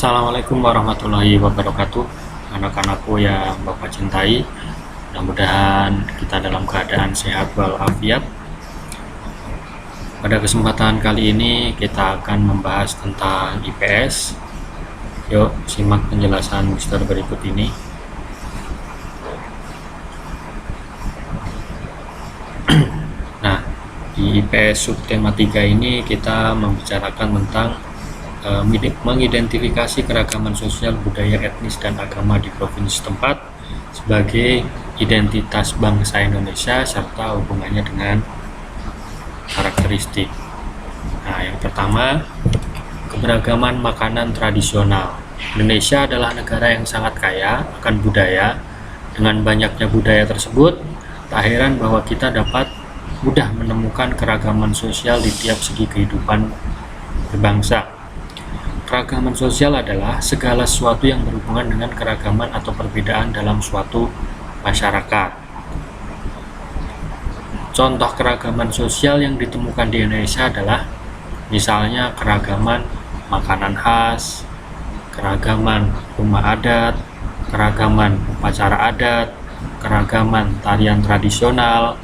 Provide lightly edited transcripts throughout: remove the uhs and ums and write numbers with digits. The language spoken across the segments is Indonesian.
Assalamualaikum warahmatullahi wabarakatuh, anak-anakku yang Bapak cintai. Mudah-mudahan kita dalam keadaan sehat walafiat. Pada kesempatan kali ini kita akan membahas tentang IPS. Yuk simak penjelasan Mister berikut ini. Nah, di IPS subtema 3 ini kita membicarakan tentang mengidentifikasi keragaman sosial, budaya, etnis, dan agama di provinsi tempat sebagai identitas bangsa Indonesia serta hubungannya dengan karakteristik. Nah, yang pertama, keberagaman makanan tradisional. Indonesia adalah negara yang sangat kaya akan budaya. Dengan banyaknya budaya tersebut, tak heran bahwa kita dapat mudah menemukan keragaman sosial di tiap segi kehidupan berbangsa. Keragaman sosial adalah segala sesuatu yang berhubungan dengan keragaman atau perbedaan dalam suatu masyarakat. Contoh keragaman sosial yang ditemukan di Indonesia adalah misalnya keragaman makanan khas, keragaman rumah adat, keragaman upacara adat, keragaman tarian tradisional,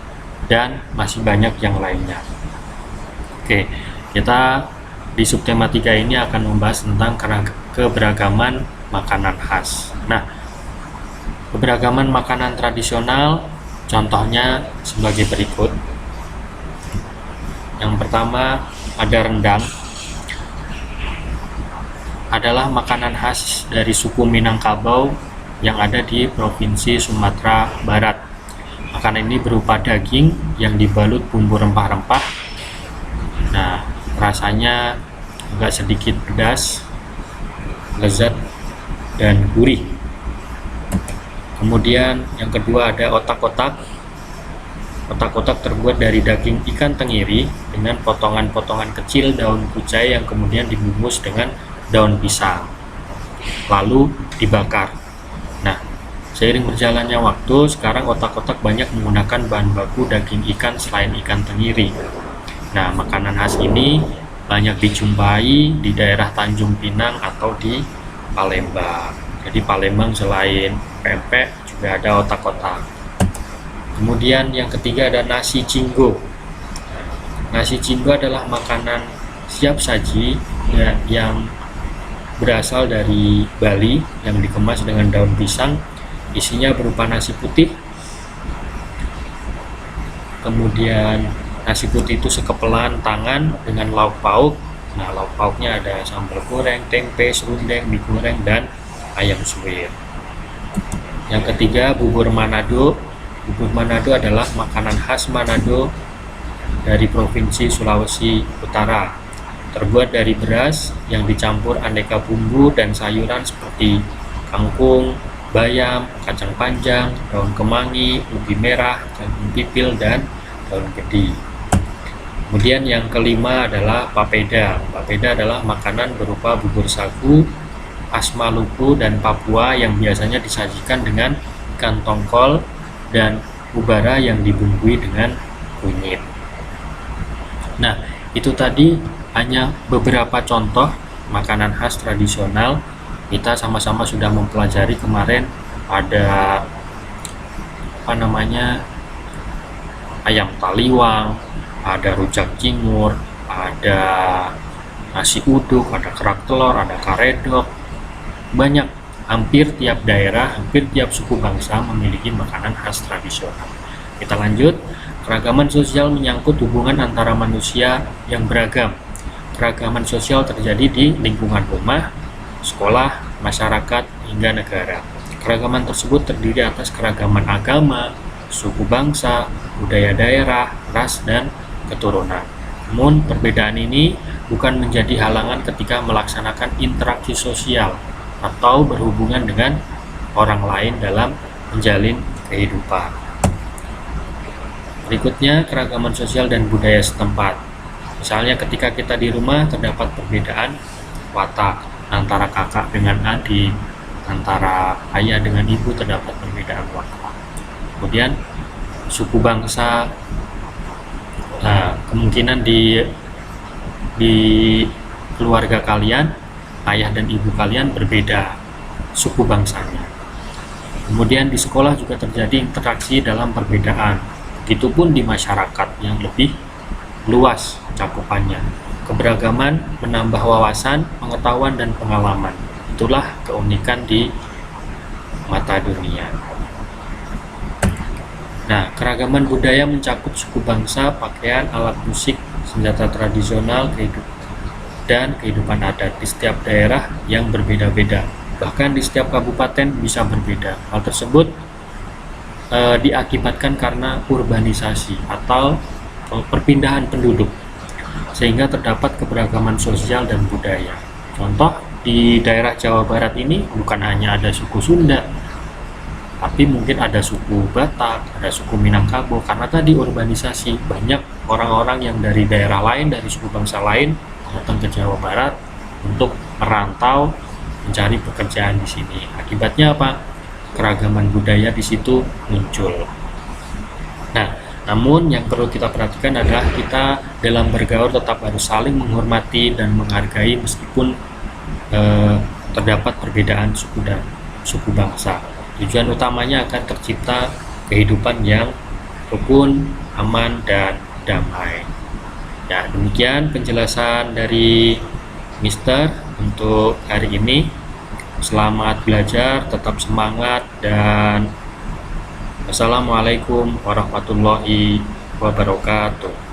dan masih banyak yang lainnya. Oke, kita di subtema 3 ini akan membahas tentang keberagaman makanan khas. Nah, keberagaman makanan tradisional contohnya sebagai berikut. Yang pertama, ada rendang. Adalah makanan khas dari suku Minangkabau yang ada di Provinsi Sumatera Barat. Makanan ini berupa daging yang dibalut bumbu rempah-rempah. Nah, rasanya agak sedikit pedas, lezat, dan gurih. Kemudian yang kedua ada otak-otak. Otak-otak terbuat dari daging ikan tenggiri dengan potongan-potongan kecil daun kucai yang kemudian dibungkus dengan daun pisang, lalu dibakar. Nah, seiring berjalannya waktu, sekarang otak-otak banyak menggunakan bahan baku daging ikan selain ikan tenggiri. Nah, makanan khas ini banyak dijumpai di daerah Tanjung Pinang atau di Palembang. Jadi Palembang selain pempek juga ada otak-otak. Kemudian yang ketiga ada nasi jinggo. Nasi jinggo adalah makanan siap saji yang berasal dari Bali yang dikemas dengan daun pisang. Isinya berupa nasi putih. Kemudian nasi putih itu sekepelan tangan dengan lauk pauk. Nah, lauk pauknya ada sambal goreng, tempe, serundeng, mie goreng, dan ayam suwir. Yang ketiga, bubur Manado. Bubur Manado adalah makanan khas Manado dari Provinsi Sulawesi Utara. Terbuat dari beras yang dicampur aneka bumbu dan sayuran seperti kangkung, bayam, kacang panjang, daun kemangi, ubi merah, jagung pipil, dan daun gedi. Kemudian yang kelima adalah papeda. Papeda adalah makanan berupa bubur sagu, khas Maluku dan Papua yang biasanya disajikan dengan ikan tongkol dan ubara yang dibumbui dengan kunyit. Nah, itu tadi hanya beberapa contoh makanan khas tradisional. Kita sama-sama sudah mempelajari kemarin ada ayam taliwang, ada rujak cingur, ada nasi uduk, ada kerak telur, ada karedok. Banyak, hampir tiap daerah, hampir tiap suku bangsa memiliki makanan khas tradisional. Kita lanjut, keragaman sosial menyangkut hubungan antara manusia yang beragam. Keragaman sosial terjadi di lingkungan rumah, sekolah, masyarakat, hingga negara. Keragaman tersebut terdiri atas keragaman agama, suku bangsa, budaya daerah, ras, dan keturunan. Namun perbedaan ini bukan menjadi halangan ketika melaksanakan interaksi sosial atau berhubungan dengan orang lain dalam menjalin kehidupan. Berikutnya, keragaman sosial dan budaya setempat. Misalnya ketika kita di rumah terdapat perbedaan watak antara kakak dengan adik, antara ayah dengan ibu terdapat perbedaan watak. Kemudian suku bangsa, kemungkinan di keluarga kalian ayah dan ibu kalian berbeda suku bangsanya. Kemudian di sekolah juga terjadi interaksi dalam perbedaan. Begitupun di masyarakat yang lebih luas cakupannya. Keberagaman menambah wawasan, pengetahuan, dan pengalaman. Itulah keunikan di mata dunia. Nah, keragaman budaya mencakup suku bangsa, pakaian, alat musik, senjata tradisional, dan kehidupan adat di setiap daerah yang berbeda-beda. Bahkan di setiap kabupaten bisa berbeda. Hal tersebut diakibatkan karena urbanisasi atau perpindahan penduduk, sehingga terdapat keberagaman sosial dan budaya. Contoh, di daerah Jawa Barat ini bukan hanya ada suku Sunda, tapi mungkin ada suku Batak, ada suku Minangkabau, karena tadi urbanisasi, banyak orang-orang yang dari daerah lain, dari suku bangsa lain datang ke Jawa Barat untuk merantau mencari pekerjaan di sini. Akibatnya apa? Keragaman budaya di situ muncul. Nah, namun yang perlu kita perhatikan adalah kita dalam bergaul tetap harus saling menghormati dan menghargai meskipun terdapat perbedaan suku dan suku bangsa. Tujuan utamanya akan tercipta kehidupan yang rukun, aman, dan damai. Ya, demikian penjelasan dari Mister untuk hari ini. Selamat belajar, tetap semangat, dan wassalamualaikum warahmatullahi wabarakatuh.